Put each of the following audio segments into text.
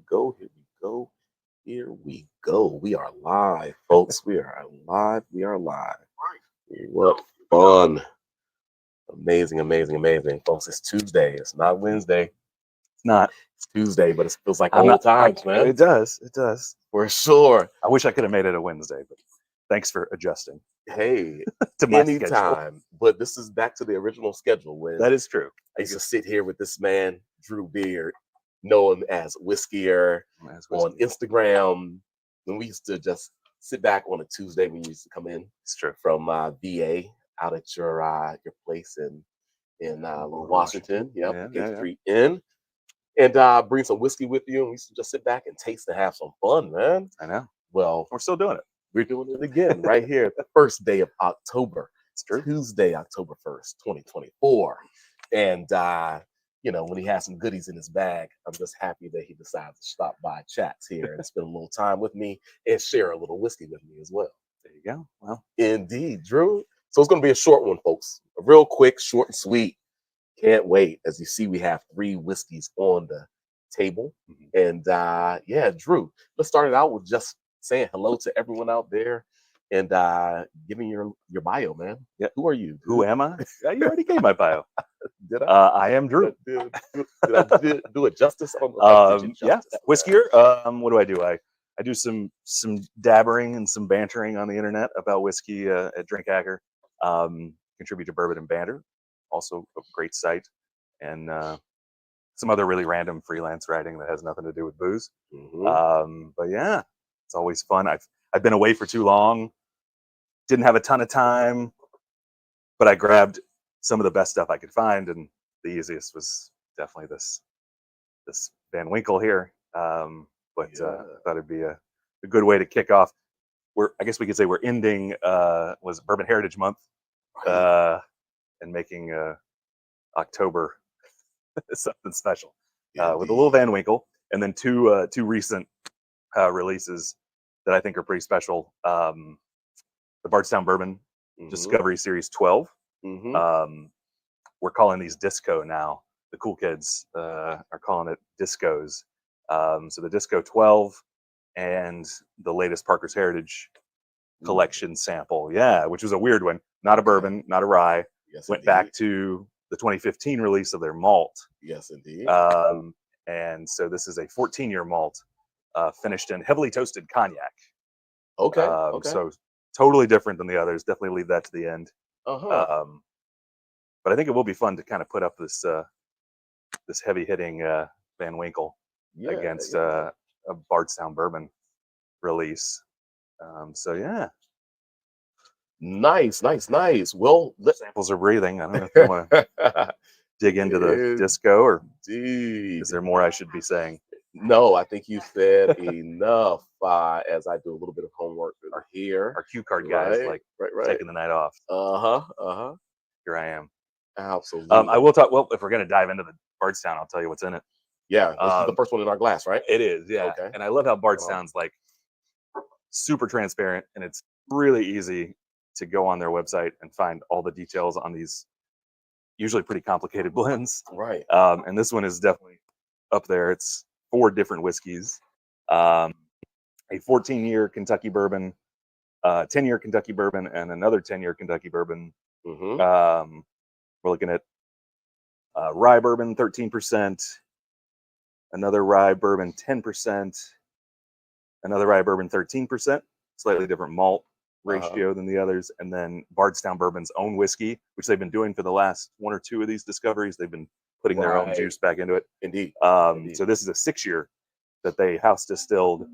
go. Here we go. Here we go. We are live, folks. We are live. We are live. What fun. Amazing, amazing, amazing. Folks, it's Tuesday. It's not Wednesday. It's not. It's Tuesday, but it feels like old times, man. It does. It does. For sure. I wish I could have made it a Wednesday, but thanks for adjusting. Hey, to my anytime. schedule. But this is back to the original schedule when That is true. I used to sit here with this man, Drew Beard, known as Whiskyer on Instagram. When we used to just sit back on a Tuesday when you used to come in. It's true. From VA out at your place in Washington. Yep, Gate Street Inn. And bring some whiskey with you. And we used to just sit back and taste and have some fun, man. I know. Well, we're still doing it. We're doing it again right here, the first day of October. It's true. Tuesday, October 1st, 2024. And, when he has some goodies in his bag, I'm just happy that he decided to stop by Chats here and spend a little time with me and share a little whiskey with me as well. There you go. Well, indeed, Drew. So it's going to be a short one, folks. A real quick, short and sweet. Can't wait. As you see, we have 3 whiskeys on the table. Mm-hmm. And, Drew, let's start it out with just saying hello to everyone out there and giving your bio, man. Yeah. Who are you? Dude? Who am I? You already gave my bio. Did I? I am Drew. Did I do it justice? Yeah. Whiskyer. What do? I do some dabbering and some bantering on the internet about whiskey at Drink Hacker. Contribute to Bourbon and Banter, also a great site, and some other really random freelance writing that has nothing to do with booze. Mm-hmm. But yeah. It's always fun. I've been away for too long. Didn't have a ton of time, but I grabbed some of the best stuff I could find, and the easiest was definitely this Van Winkle here. I thought it'd be a good way to kick off. I guess we could say we're ending was Bourbon Heritage Month, and making October something special with a little Van Winkle, and then two recent releases that I think are pretty special. The Bardstown Bourbon Discovery Series 12. Mm-hmm. We're calling these Disco now. The cool kids are calling it Discos. So the Disco 12 and the latest Parker's Heritage Collection sample. Yeah, which was a weird one. Not a bourbon, not a rye. Yes, went back to the 2015 release of their malt. Yes, indeed. And so this is a 14-year malt. Finished in heavily toasted cognac. Okay. So totally different than the others. Definitely leave that to the end. Uh-huh. But I think it will be fun to kind of put up this heavy hitting Van Winkle against a Bardstown Bourbon release. So yeah. Nice. Well, samples are breathing. I don't know if you want to dig into the disco, or is there more I should be saying? No, I think you said enough. As I do a little bit of homework here, our cue card guys, taking the night off. Here I am. Absolutely. I will talk. Well, if we're gonna dive into the Bardstown, I'll tell you what's in it. Yeah, this is the first one in our glass, right? It is. Yeah. Okay. And I love how Bardstown's super transparent, and it's really easy to go on their website and find all the details on these usually pretty complicated blends. Right. And this one is definitely up there. It's 4 different whiskeys, a 14-year Kentucky bourbon, 10-year Kentucky bourbon, and another 10-year Kentucky bourbon. Mm-hmm. We're looking at rye bourbon 13%, another rye bourbon 10%, another rye bourbon 13%, slightly different malt ratio than the others, and then Bardstown Bourbon's own whiskey, which they've been doing for the last 1 or 2 of these discoveries. They've been putting their own juice back into it. Indeed. So this is a 6-year that they house distilled,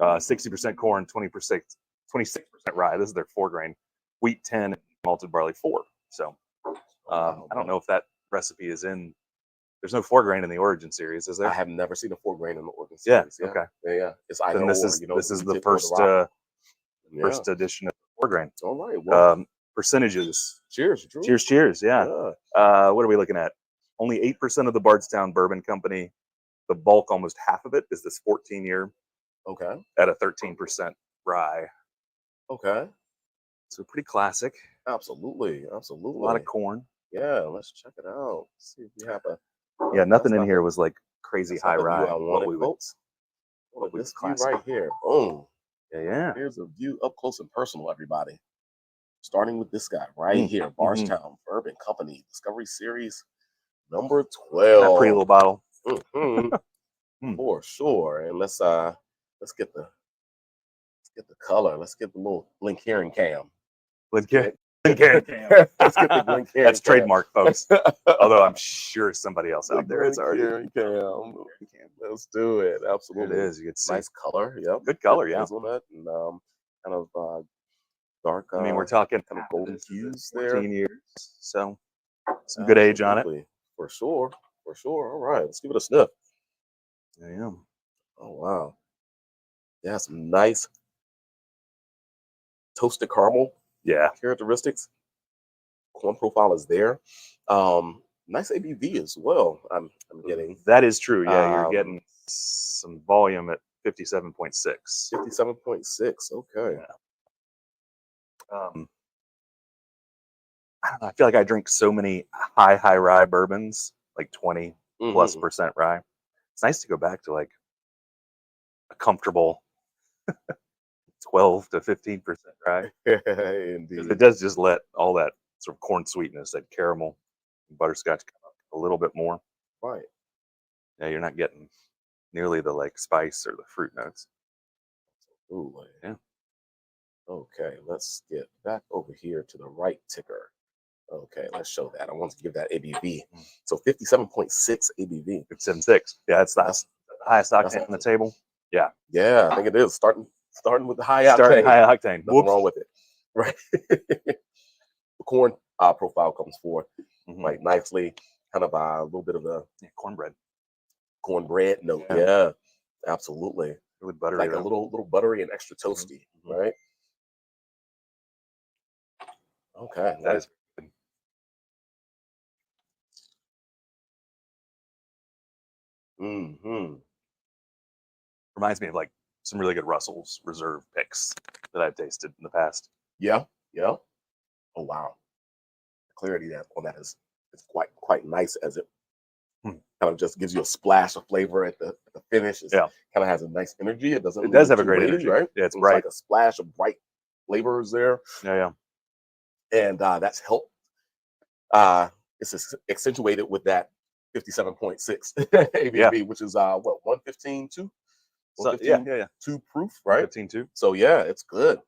60% corn, 26% rye. This is their 4-grain, wheat 10, malted barley 4. So I don't know if that recipe is in. There's no 4-grain in the Origin series, is there? I have never seen a 4-grain in the Origin series. Yeah. Okay. Yeah. It's either then this is the first edition of 4-grain. All right. Well, percentages. Cheers, Drew. Cheers. Yeah. What are we looking at? Only 8% of the Bardstown Bourbon Company. The bulk, almost half of it, is this 14-year. Okay. At a 13% rye. Okay. So pretty classic. Absolutely. A lot of corn. Yeah, let's check it out. See if we have nothing in here was like crazy high rye. What we folks. Look at Lovely this view classic. right here. Boom. Yeah. Here's a view up close and personal, everybody. Starting with this guy right here, Bardstown Bourbon Company Discovery Series number That pretty 12. little bottle. Mhm, for sure. And let's get the color. Let's get the little Glencairn cam. Glencairn Let's cam. get the Glencairn That's cam. trademark, folks. Although I'm sure somebody else The out there is already. Glencairn cam. Let's do it. There Absolutely. it is. You can see. Nice color. Yep. Good color, yeah. Hazelnut and kind of dark. I mean, we're talking kind of golden this is hues 14 there. years, so some good age on it. Absolutely. For sure. For sure. All right. Let's give it a sniff. Yeah. Oh wow. Yeah, some nice toasted caramel Yeah. characteristics. Corn profile is there. Nice ABV as well. I'm getting That is true. Yeah, you're Um, getting some volume at 57.6. 57.6. Okay. I don't know. I feel like I drink so many high rye bourbons, like 20 plus percent rye. It's nice to go back to like a comfortable 12 to 15% rye. Indeed. Because it does just let all that sort of corn sweetness, that caramel, butterscotch come up a little bit more. Right. Yeah, you're not getting nearly the like spice or the fruit notes. Ooh, Yeah. Okay, let's get back over here to the right ticker. Okay, let's show that. I want to give that ABV. So 57.6 ABV. 57.6. Yeah, that's the highest octane that's on the table. Yeah. Yeah, I think it is. Starting with the high Starting octane. high octane. Nothing wrong with it. Right. The corn profile comes forth quite nicely. Kind of a little bit of a cornbread note. Yeah, absolutely. Really buttery. Like a little buttery and extra toasty, right? Okay. That is good. Reminds me of like some really good Russell's Reserve picks that I've tasted in the past. Yeah. Yeah. Oh wow. The clarity on that is quite nice as it kind of just gives you a splash of flavor at the finish. It kind of has a nice energy. It doesn't. It does have a too great weighty, energy, right? Yeah, it's bright. Like a splash of bright flavors there. Yeah. And that's helped. It's accentuated with that 57.6 ABV, which is what 115 2? So, yeah. 2 proof, right? 115.2. So yeah, it's good.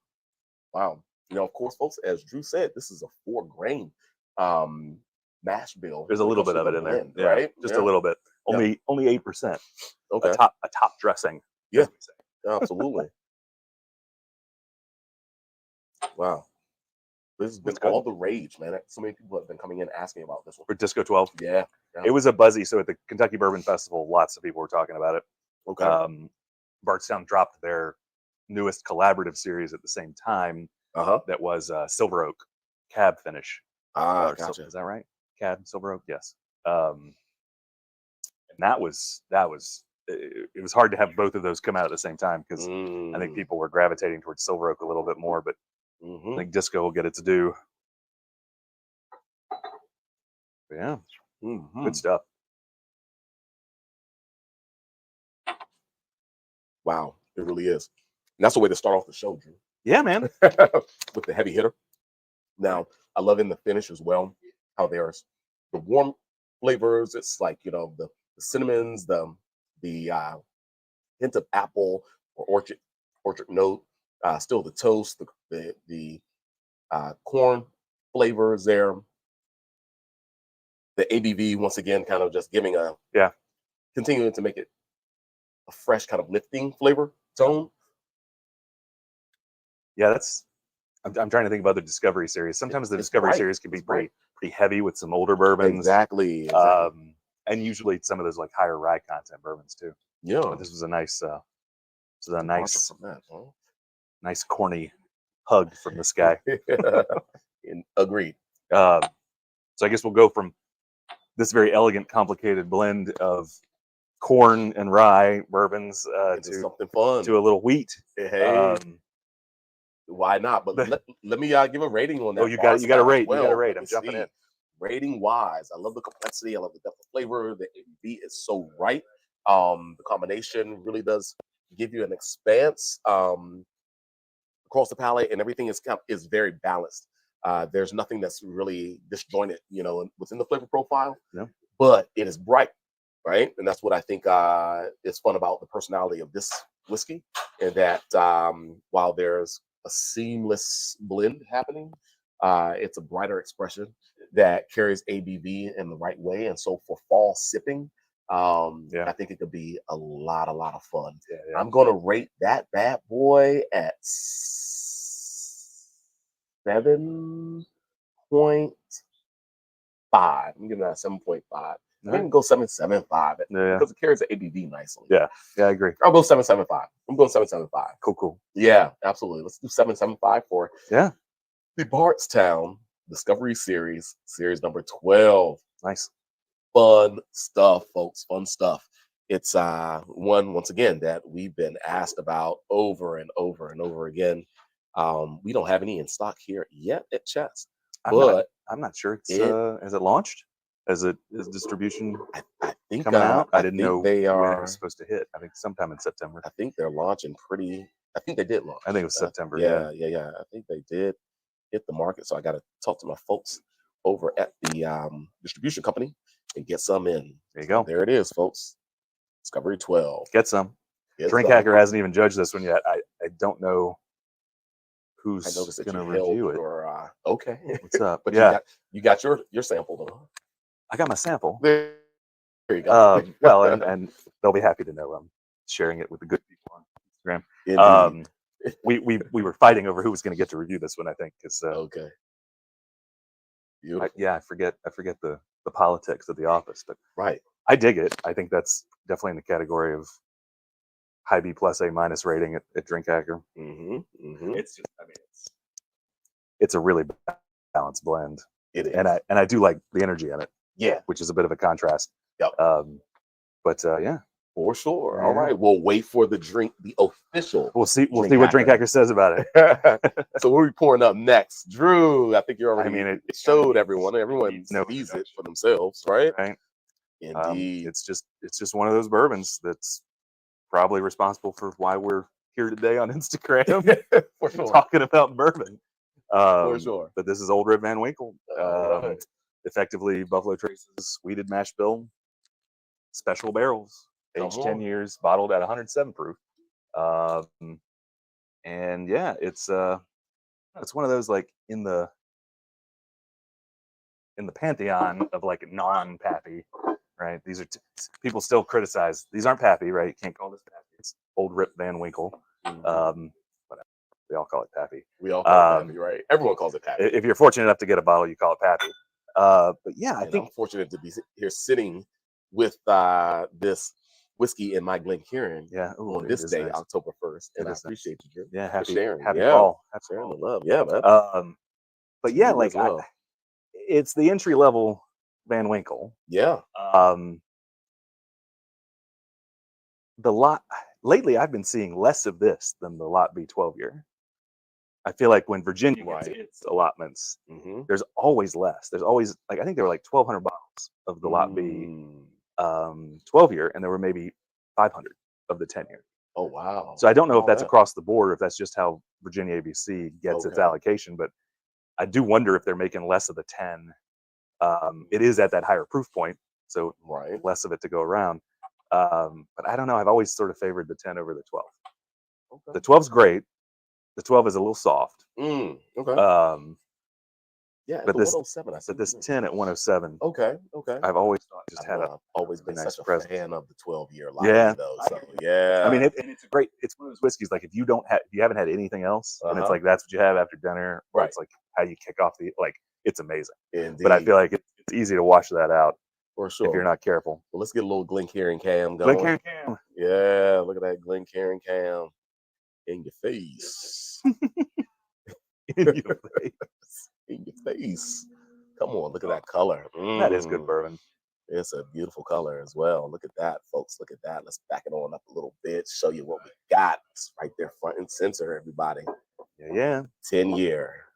Wow. Of course, folks, as Drew said, this is a 4-grain mash bill. There's a little bit of it in there, right? Just a little bit. Only 8%. Okay. A top dressing. Yeah. Absolutely. Wow. This has been all the rage, man. So many people have been coming in asking about this one. For Disco 12? Yeah. It was a buzzy. So at the Kentucky Bourbon Festival, lots of people were talking about it. Okay. Bardstown dropped their newest collaborative series at the same time. That was Silver Oak Cab finish. Gotcha. Is that right? Cab Silver Oak, yes. And that was it was hard to have both of those come out at the same time because I think people were gravitating towards Silver Oak a little bit more, but I think Disco will get its due. But yeah, good stuff. Wow, it really is. And that's the way to start off the show, Drew. Yeah, man. With the heavy hitter. Now, I love in the finish as well how there's the warm flavors. It's like the cinnamons, the hint of apple or orchard note. Still the toast, the corn flavors there. The ABV once again, kind of just giving continuing to make it a fresh kind of lifting flavor tone. Yeah, I'm trying to think about the Discovery series. Sometimes the Discovery series can be pretty heavy with some older bourbons. Exactly. And usually some of those like higher rye content bourbons too. Yeah. But this was a nice nice corny hug from this guy. Agreed. So I guess we'll go from this very elegant, complicated blend of corn and rye bourbons to something fun, to a little wheat. Hey, why not? But let me give a rating on that. Oh, you got to rate. You got to rate. I'm jumping in. Rating wise, I love the complexity. I love the depth of flavor. The ABV is so right. The combination really does give you an expanse across the palate, and everything is very balanced. There's nothing that's really disjointed, within the flavor profile. Yeah. But it is bright, right? And that's what I think is fun about the personality of this whiskey, and that while there's a seamless blend happening, it's a brighter expression that carries ABV in the right way. And so for fall sipping, I think it could be a lot of fun. Yeah. I'm gonna rate that bad boy at 7.5. I'm giving that a 7.5. I can go 7.75 because it carries the ABV nicely. Yeah, I agree. I'll go 7.75. I'm going 7.75. Cool. Yeah, absolutely. Let's do 7.75 for the Bardstown Discovery Series number 12. Nice. Fun stuff, folks. Fun stuff. It's one, once again, that we've been asked about over and over and over again. We don't have any in stock here yet at Chess, but I'm not sure has it launched? Is distribution I think coming out? I didn't know they are. when it was supposed to hit. I think sometime in September. I think they're launching I think they did launch. I think it was September. Yeah. I think they did hit the market. So I got to talk to my folks over at the distribution company and get some in. There you go. There it is, folks. Discovery 12. Get some. Drink Hacker hasn't even judged this one yet. I don't know who's going to review it. Okay. What's up? But you got your sample though. I got my sample. There you go. Well, and they'll be happy to know I'm sharing it with the good people on Instagram. We were fighting over who was going to get to review this one, I think, because okay. I forget the politics of the office, but right. I dig it. I think that's definitely in the category of high B plus A minus rating at Drink Hacker. It's just, it's a really balanced blend. It is. And I do like the energy in it. Yeah. Which is a bit of a contrast. Yep. But yeah. For sure. All right. We'll wait for the official. We'll see what Drink Hacker says about it. So what are we pouring up next? Drew, I think you already it showed everyone. Everyone sees it for themselves, right? Right. Indeed. It's just one of those bourbons that's probably responsible for why we're here today on Instagram. For sure. Talking about bourbon. For sure. But this is Old Rip Van Winkle. Right. Effectively Buffalo Trace's wheated mash bill, special barrels, aged 10 years, bottled at 107 proof. And yeah, it's one of those like in the pantheon of like non-pappy, right? These are people still criticize these aren't pappy, right? You can't call this pappy. It's Old Rip Van Winkle. Whatever. We all call it pappy. We all call it pappy, right? Everyone calls it pappy. If you're fortunate enough to get a bottle, you call it pappy. But yeah, I think I'm fortunate to be here sitting with this whiskey in my Glencairn on this day, nice. October 1st. And I appreciate you, Drew. Yeah, happy sharing. Happy fall. Happy sharing the love. Yeah, man. But yeah, like it's the entry level Van Winkle. Yeah. The lot lately, I've been seeing less of this than the Lot B 12 year. I feel like when Virginia gets its allotments, there's always less. There's always I think there were like 1,200 bottles of the Lot B 12 year, and there were maybe 500 of the 10 year. Oh wow! So I don't know if that's across the board, or if that's just how Virginia ABC gets its allocation. But I do wonder if they're making less of the 10. It is at that higher proof point, so less of it to go around. But I don't know. I've always sort of favored the 10 over the 12. Okay. The 12's great. The 12 is a little soft. Okay. Yeah, but this 107. But this 10 at 107. Okay. I've always thought always been such a fan of the 12-year line. Yeah. Though, so yeah. I mean, it's a great. It's one of those whiskeys. Like if you haven't had anything else, and it's like that's what you have after dinner, or it's like how you kick off it's amazing. Indeed. But I feel like it's easy to wash that out. For sure. If you're not careful. Well, let's get a little Glencairn Cam going. Glencairn Cam. Yeah, look at that Glencairn Cam in your face. In your face. In your face. Come on, look at that color. That is good bourbon. It's a beautiful color as well. Look at that, folks. Look at that. Let's back it on up a little bit, show you what we got. It's right there front and center, everybody. Yeah. 10-year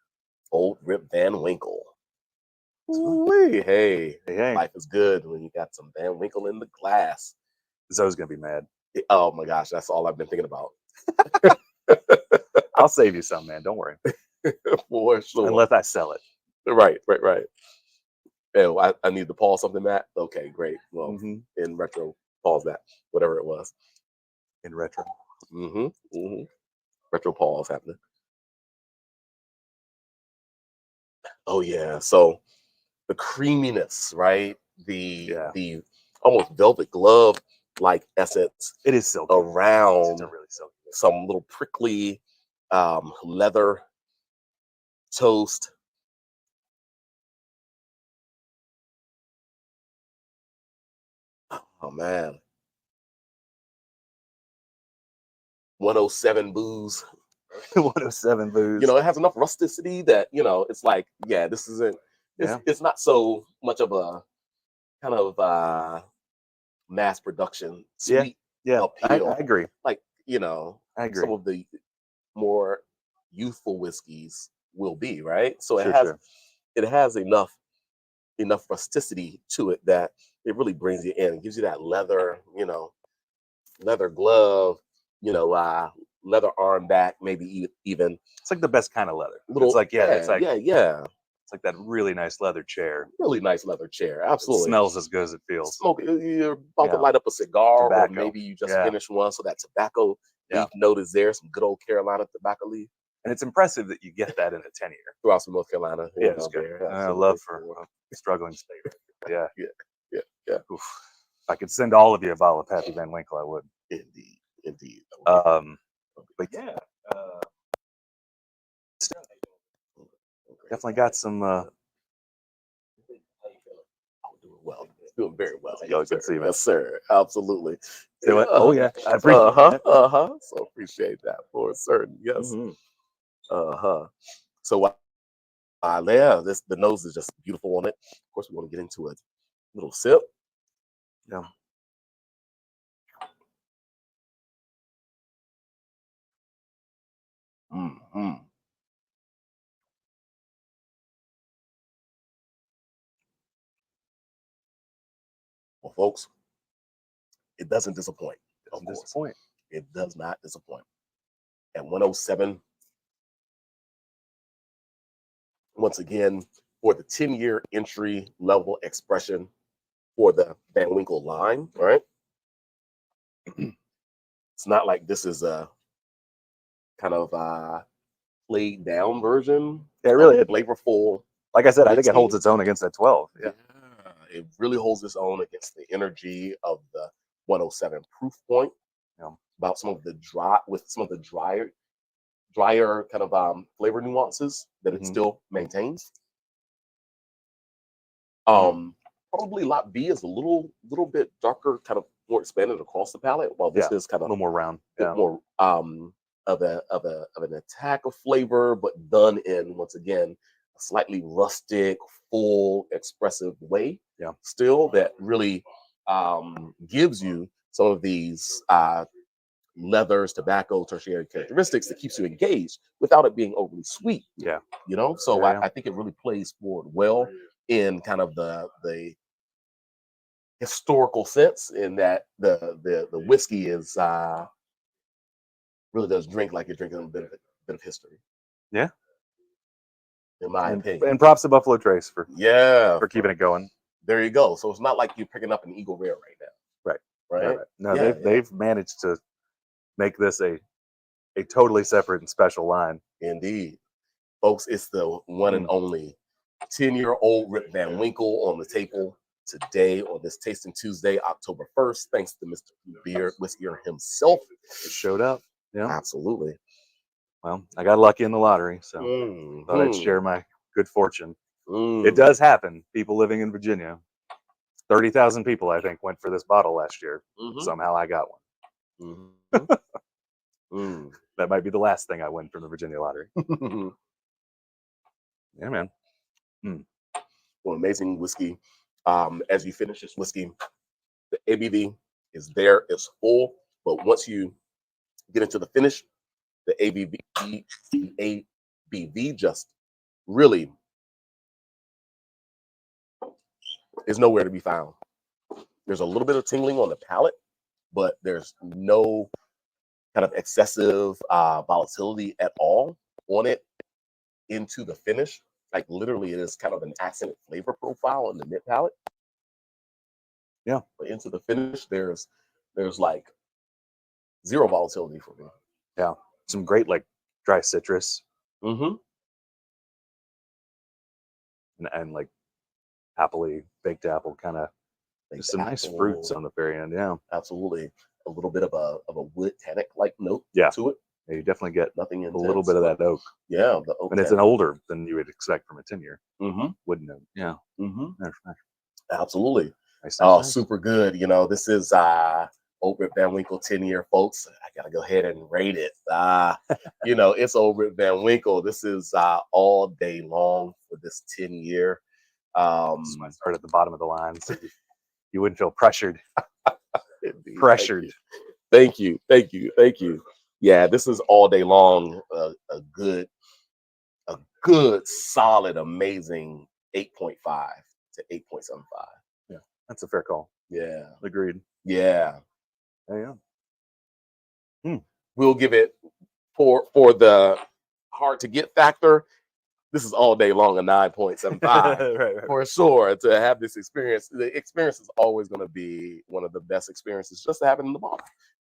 Old Rip Van Winkle. Hey, life is good when you got some Van Winkle in the glass. Zoe's gonna be mad. Oh my gosh, that's all I've been thinking about. I'll save you some, man. Don't worry. For sure. Unless I sell it. Right. Oh, I need to pause something, Matt. Okay, great. Well, in retro, pause that, whatever it was. In retro. Retro pause happening. Oh yeah. So the creaminess, right? The almost velvet glove like essence. It is silky. Around It's really silky. Some little prickly leather toast. Oh man. 107 booze. 107 booze. You know, it has enough rusticity that, you know, it's like, yeah, this isn't, it's not so much of a kind of mass production sweet appeal. I agree. Like, you know, I agree. some of the more youthful whiskeys will be, right? So it has enough rusticity to it that it really brings you in. It gives you that leather, you know, leather glove, you know, leather arm back, maybe even. It's like the best kind of leather. Little, it's like it's like that really nice leather chair. Really nice leather chair. Absolutely. It smells as good as it feels. Smoke. You're about to light up a cigar, tobacco. Or maybe you just finished one, so that tobacco leaf note is there. Some good old Carolina tobacco leaf. And it's impressive that you get that in a 10-year. Throughout some North Carolina. Yeah, it's good. I love for a struggling state. Yeah. Oof. If I could send all of you a bottle of Pappy Van Winkle, I would. Indeed. But yeah. Definitely got some. Well, doing very well. Yes, sir. Absolutely. Oh yeah, I appreciate that. So appreciate that for certain. Yes. So the nose is just beautiful on it. Of course, we want to get into a little sip. Yeah. Well, folks, it doesn't disappoint. It does not disappoint. At 107, once again, for the 10-year entry level expression for the Van Winkle line, right? It's not like this is a kind of played down version. Yeah, really flavorful. Like I said, I think it holds its own against that 12. Yeah, it really holds its own against the energy of the 107 proof point. About some of the drier kind of flavor nuances that it still maintains. Probably lot B is a little bit darker, kind of more expanded across the palate, while this is kind of a little more round, more of an attack of flavor, but done in, once again, a slightly rustic, full, expressive way. Still that really gives you some of these leathers, tobacco, tertiary characteristics that keeps you engaged without it being overly sweet. You know, so I think it really plays forward well in kind of the historical sense, in that the whiskey is really does drink like you're drinking a bit of history. Yeah. In my opinion. And props to Buffalo Trace for keeping it going. There you go. So it's not like you're picking up an Eagle Rare right now. Right. No, they've managed to make this a totally separate and special line. Indeed. Folks, it's the one and only 10-year-old Rip Van Winkle on the table today on this Tasting Tuesday, October 1st. Thanks to Mr. Beard Whiskier himself. It showed up. Yeah. Absolutely. Well, I got lucky in the lottery, so thought I'd share my good fortune. It does happen. People living in Virginia, 30,000 people, I think, went for this bottle last year. Somehow I got one. That might be the last thing I win from the Virginia lottery. Yeah, man. Well, amazing whiskey. As you finish this whiskey, the ABV is there, it's full, but once you get into the finish, the ABV just really is nowhere to be found. There's a little bit of tingling on the palate, but there's no kind of excessive volatility at all on it into the finish. Like literally, it is kind of an accented flavor profile on the mid palate. Yeah. But into the finish, there's like zero volatility for me. Yeah. Some great like dry citrus Mm-hmm. and like happily baked apple kind of. There's some nice fruits on the very end. Yeah. Absolutely. A little bit of a wood tannic like note to it. Yeah, you definitely get Nothing intense, a little bit of that oak. Yeah, the oak. And it's an older than you would expect from a 10-year. Mm-hmm. Wouldn't it? Yeah. Mm-hmm. Nice. Absolutely. Nice. Super good. You know, this is Old Rip Van Winkle 10-year, folks. I gotta go ahead and rate it. You know, it's Old Rip Van Winkle. This is all day long for this 10-year. This is why I started at the bottom of the line, so you wouldn't feel pressured. Indeed. Pressured. Thank you. Yeah, this is all day long. A good, solid, amazing 8.5 to 8.75. Yeah, that's a fair call. Yeah, agreed. Yeah. We'll give it for the hard to get factor. This is all day long a 9.75 right. For sure. To have this experience, the experience is always going to be one of the best experiences just to have it in the bar,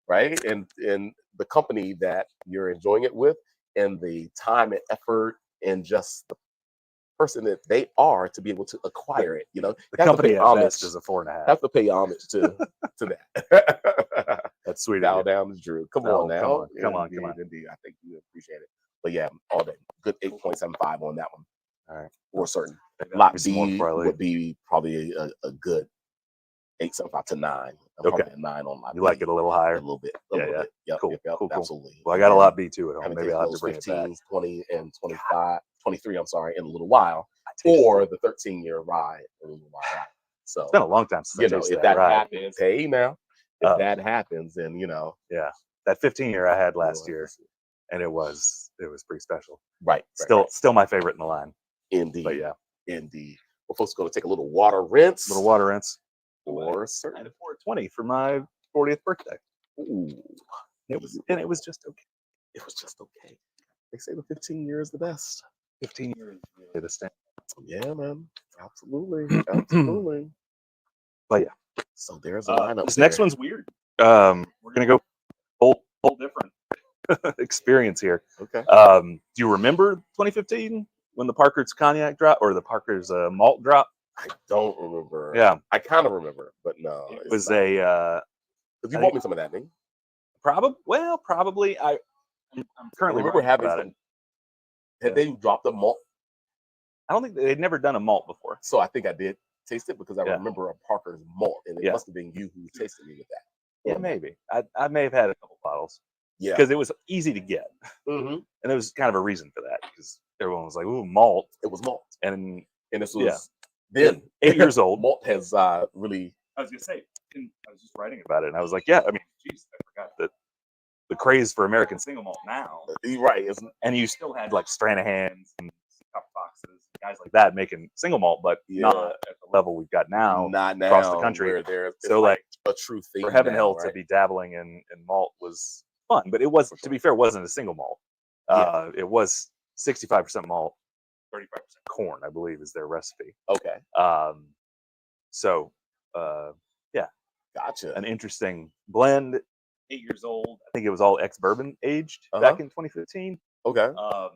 right? And the company that you're enjoying it with, and the time and effort, and just the person that they are to be able to acquire it. You know, the company at best is a 4.5. Have to pay homage to that. That's sweet. Bow down to Drew. Come on now. Come on. Indeed. I think you appreciate it. But yeah, all day. Good 8.75 on that one. All right. For certain. Lot B would be probably a good 8.75 to 9. Probably a 9 on lot B. You like it a little higher? A little bit. Yeah. Yep, cool. Absolutely. Well, I got a lot B too at home. Maybe I'll have to bring 15, it back. 20, and 25, 23, I'm sorry, in a little while. Or the 13-year rye. So it's been a long time since I tasted if that rye. happens, hey now. If that happens, then Yeah. That 15-year I had last year, and it was pretty special. Right. Still my favorite in the line. Indeed. But yeah. Indeed. Well, folks, going to take a little water rinse. For certain. 420 for my 40th birthday. Ooh. It was just okay. It was just okay. They say the 15 years is the best. 15 years is the standard. Yeah, man. Absolutely. But yeah. So there's a lineup. This next one's weird. We're gonna go whole different experience here. Okay. Do you remember 2015 when the Parker's Cognac dropped or the Parker's malt dropped? I don't remember. Yeah. I kind of remember, but no. It was a. Because you bought me some of that, didn't you? Probably. I'm currently remember having about some. Had they dropped a malt? I don't think they'd never done a malt before. So I think I did taste it because I remember a Parker's malt, and it must have been you who tasted me with that. Yeah, maybe. I may have had a couple bottles. Yeah. Because it was easy to get. Mm-hmm. And there was kind of a reason for that because everyone was like, ooh, malt. It was malt. And this was then 8 years old. Malt has really. I was going to say, I was just writing about it, and I was like, yeah, I mean, geez, I forgot that the craze for American single malt now. Right. And you still had like Stranahan's and Cup Foxes, guys like that making single malt, but not at the level we've got now. Not now across the country. So like a true thing. For Heaven Hill to be dabbling in malt was fun, but it was, to be fair, it wasn't a single malt. It was 65% malt, 35% corn, I believe, is their recipe. Okay. Yeah. Gotcha. An interesting blend. 8 years old. I think it was all ex-bourbon aged back in 2015. Okay. I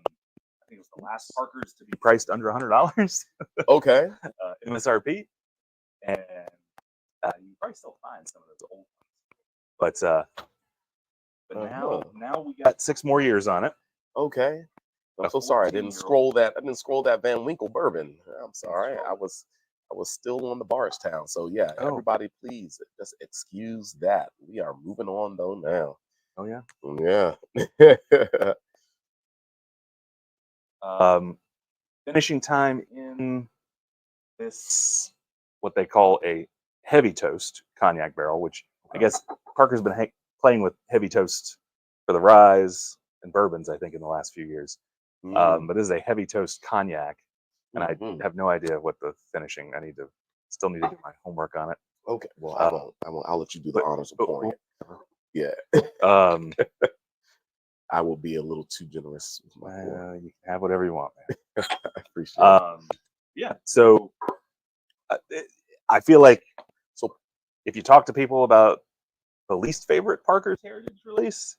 think it was the last Parker's to be priced under $100. Okay. MSRP. And you probably still find some of those old ones. But now we got 6 more years on it. Okay. I'm so sorry. I didn't scroll that Van Winkle bourbon. I'm sorry. I was still on the Bardstown. So yeah, everybody please just excuse that. We are moving on though now. Oh yeah. Yeah. Finishing time in this, what they call a heavy toast cognac barrel, which I guess Parker's been playing with heavy toast for the ryes and bourbons, I think, in the last few years. But this is a heavy toast cognac, and I have no idea what the finishing. Still need to do my homework on it. Okay. Well, I'll let you do the honors of pouring it. Yeah. Um, I will be a little too generous with my pour. you can have whatever you want, man. I appreciate it. Yeah. So I feel like So if you talk to people about the least favorite Parker's Heritage release,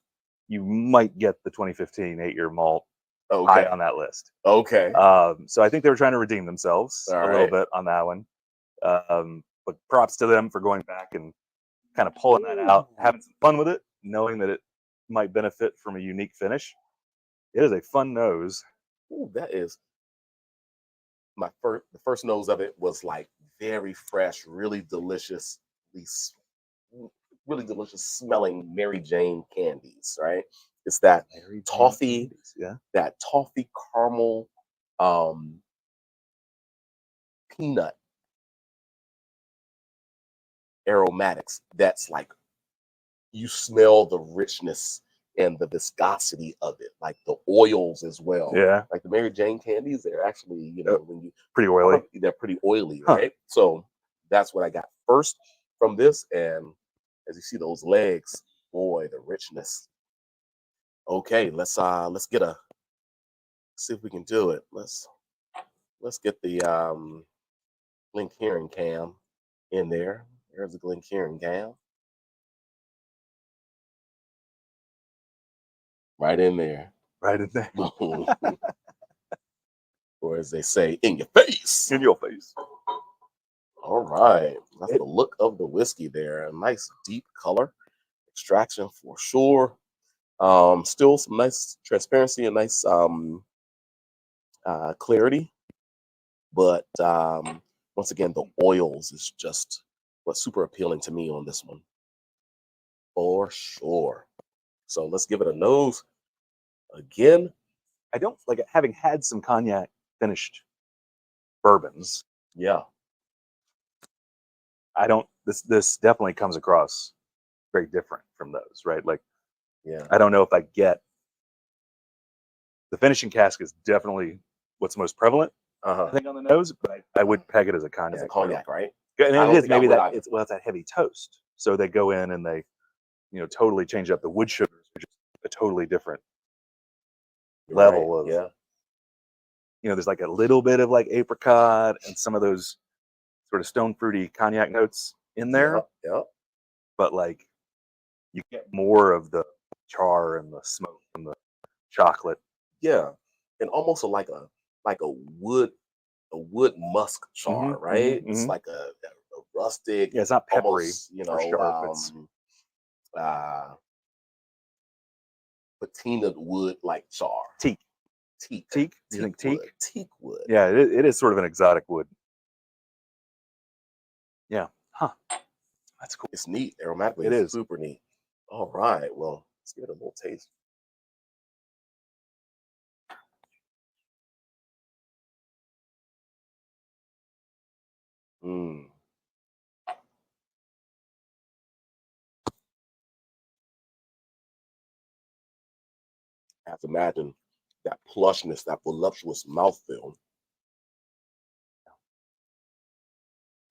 you might get the 2015 8-year malt high on that list. Okay. So I think they were trying to redeem themselves a little bit on that one. But props to them for going back and kind of pulling that out, having some fun with it, knowing that it might benefit from a unique finish. It is a fun nose. Ooh, that is the first nose of it was like very fresh, really delicious, really delicious smelling Mary Jane candies, right? It's that toffee, that toffee caramel, peanut aromatics. That's like, you smell the richness and the viscosity of it, like the oils as well. Yeah. Like the Mary Jane candies, they're actually, when you pretty oily. They're pretty oily, right? So that's what I got first from this. And as you see those legs, boy, the richness. Okay, let's see if we can do it. Let's get the Glencairn cam in there. There's the Glencairn cam. Right in there. Right in there. Or as they say, in your face. In your face. All right. That's the look of the whiskey there. A nice deep color. Extraction for sure. Still some nice transparency and nice clarity. But once again, the oils is just what's super appealing to me on this one. For sure. So let's give it a nose again. I don't like it, having had some cognac finished bourbons. Yeah. I don't, this definitely comes across very different from those, right? Like, yeah, I don't know if I get the finishing cask is definitely what's most prevalent, I think, on the nose, but I would peg it as a cognac. As a cognac, right? And it is maybe that it's that heavy toast. So they go in and they, totally change up the wood sugars, which is a totally different level of, there's like a little bit of like apricot and some of those sort of stone fruity cognac notes in there. Yeah. But like, you get more of the char and the smoke and the chocolate. Yeah. And also like a wood musk char, right? It's like a rustic. Yeah, it's not peppery. Almost, patinaed wood like char. Teak. Do you think teak? Teak wood. Yeah, it is sort of an exotic wood. Yeah. Huh. That's cool. It's neat. Aromatically, it's super neat. All right. Well, let's give it a little taste. I have to imagine that plushness, that voluptuous mouthfeel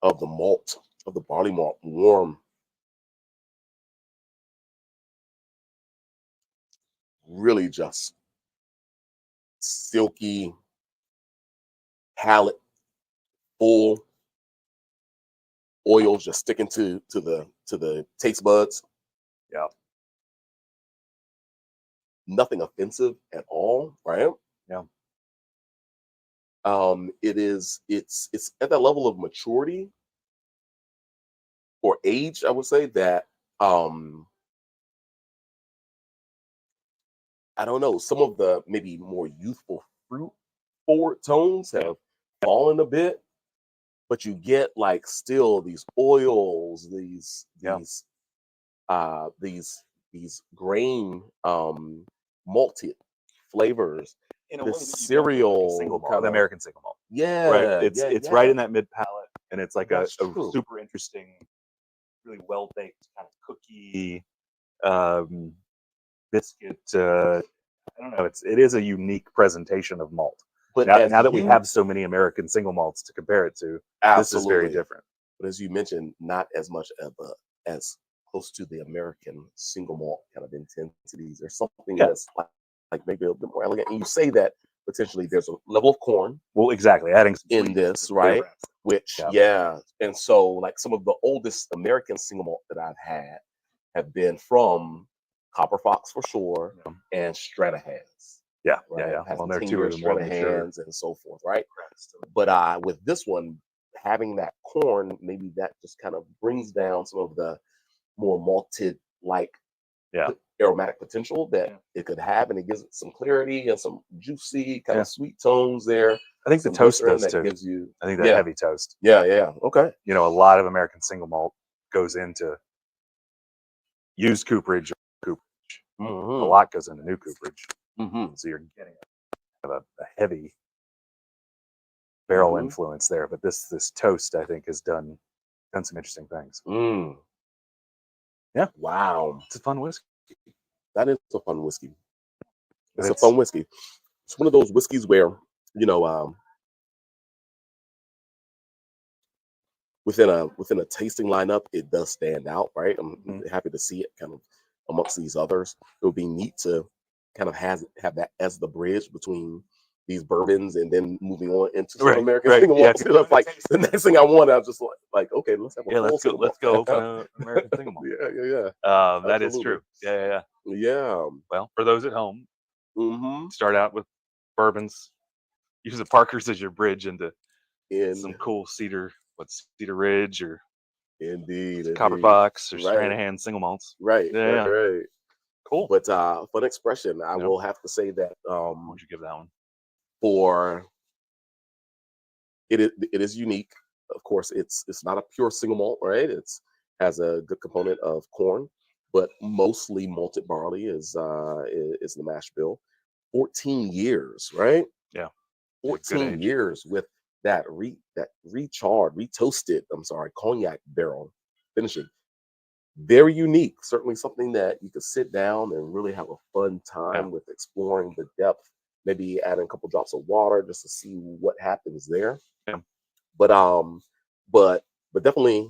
of the malt, of the barley malt, warm, really just silky, palate, full, oils just sticking to the taste buds. Yeah. Nothing offensive at all, right? Yeah. It's at that level of maturity or age, I would say, that I don't know, some of the maybe more youthful fruit forward tones have fallen a bit, but you get like still these oils, these grain malted flavors. In the cereal, like the American single malt. Yeah, right. It's right in that mid palate, and it's like a super interesting, really well baked kind of cookie, biscuit. I don't know. It is a unique presentation of malt. But now that we have so many American single malts to compare it to, this is very different. But as you mentioned, not as much as close to the American single malt kind of intensities. There's something Yeah. that's like maybe a bit more elegant. And you say that potentially there's a level of corn Well, exactly. Adding some in sweet this, flavor right? adds. Which, Yeah. yeah. And so, like some of the oldest American single malt that I've had have been from Copper Fox for sure Yeah. and Stranahan's. Yeah, Right. yeah. Has Well, some they're two tenure of the more mature. Stranahan's and so forth, right? But with this one, having that corn, maybe that just kind of brings down some of the more malted like Yeah. aromatic potential that Yeah. it could have, and it gives it some clarity and some juicy kind Yeah. of sweet tones there. I think the Some toast glycerin does that too. gives you, I think that yeah, heavy toast. yeah. Okay. You know, a lot of American single malt goes into used cooperage or cooperage. A Mm-hmm. lot goes into new cooperage. Mm-hmm. So you're getting a heavy barrel Mm-hmm. influence there. But this toast, I think, has done some interesting things. Mm. Yeah. Wow. It's a fun whiskey. That is a fun whiskey. It's a It's- fun whiskey. It's one of those whiskeys where, you know, within a tasting lineup, it does stand out, right? I'm Mhm. happy to see it kind of amongst these others. It would be neat to kind of have that as the bridge between these bourbons and then moving on into some Right, American right, single yeah. malt. Instead of like the next thing I wanted, I was just like, okay, let's have a Yeah, full let's go. single Let's go malt. open an American single malt. Yeah. That is Absolutely. true. Yeah. Yeah. Well, for those at home, Mm-hmm. start out with bourbons. Use the Parkers as your bridge into some In cool Cedar Ridge or indeed, Copper indeed. Fox or Right. Stranahan single malts. Right. Yeah. Cool. But fun expression. I Yeah. will have to say that Why don't you give that one? for it is unique. Of course, it's not a pure single malt, right? It's has a good component of corn, but mostly malted barley is the mash bill. 14 years, right? Yeah. Good 14 age. years with that retoasted, I'm sorry, cognac barrel finishing. Very unique. Certainly something that you could sit down and really have a fun time with exploring the depth. Maybe adding a couple drops of water just to see what happens there. Yeah. But but definitely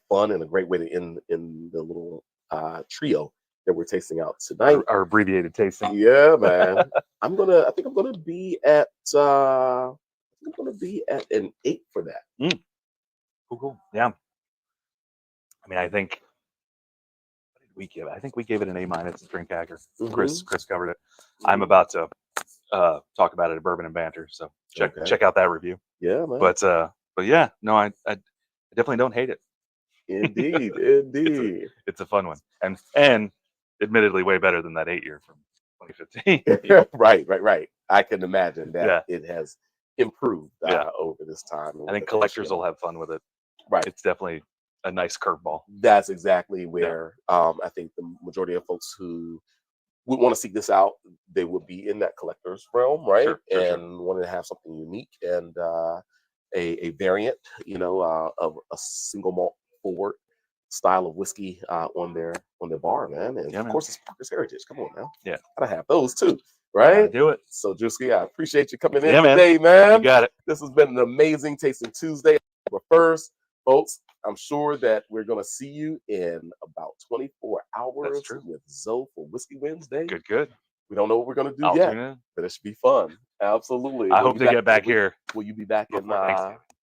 fun and a great way to end in the little trio that we're tasting out tonight. Our abbreviated tasting. Yeah, man. I think I'm gonna be at an 8 for that. Cool. Yeah. I mean, I think what did we give it? I think we gave it an A- at Drink Hacker. Mhm. Chris covered it. I'm about to talk about it at Bourbon and Banter, so check out that review. Yeah, man. But yeah, no, I definitely don't hate it. Indeed. It's a fun one, and admittedly way better than that 8-year from 2015. Right. I can imagine that Yeah. it has improved over this time. I think collectors will have fun with it. Right. It's definitely a nice curveball. That's exactly where I think the majority of folks who would want to seek this out, they would be in that collector's realm, right? Sure. Wanting to have something unique and a variant, of a single malt forward style of whiskey on their bar, man. And of course, it's Parker's Heritage. Come on now, Yeah, gotta have those too, right? Do it. So, Drewski, I appreciate you coming in Yeah, man. today, man. You got it. This has been an amazing Tasting Tuesday. But first, folks, I'm sure that we're going to see you in about 24 hours with Zoe for Whiskey Wednesday. Good. We don't know what we're going to do I'll yet, tune in. but it should be fun. Absolutely. I hope to get back here. Will you be back in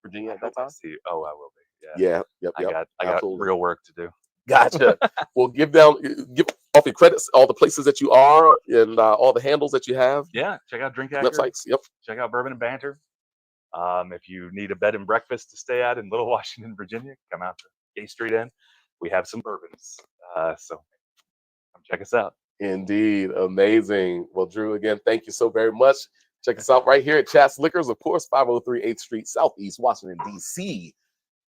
Virginia at that time? Oh, I will be. Yeah. Yep. I got real work to do. Gotcha. Well, give off your credits, all the places that you are and all the handles that you have. Yeah, check out Drink Hacker. Websites. Yep. Check out Bourbon and Banter. If you need a bed and breakfast to stay at in Little Washington, Virginia, come out to Gay Street Inn. We have some bourbons. So come check us out. Indeed. Amazing. Well, Drew, again, thank you so very much. Check us out right here at Chat's Liquors, of course, 503 8th Street, Southeast Washington, D.C.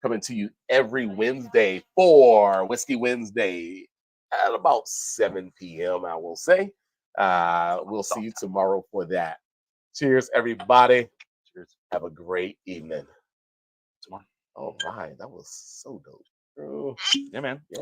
Coming to you every Wednesday for Whiskey Wednesday at about 7 p.m., I will say. We'll see you tomorrow for that. Cheers, everybody. Cheers. Have a great evening. Tomorrow. All right. That was so dope. Yeah, man. Yeah.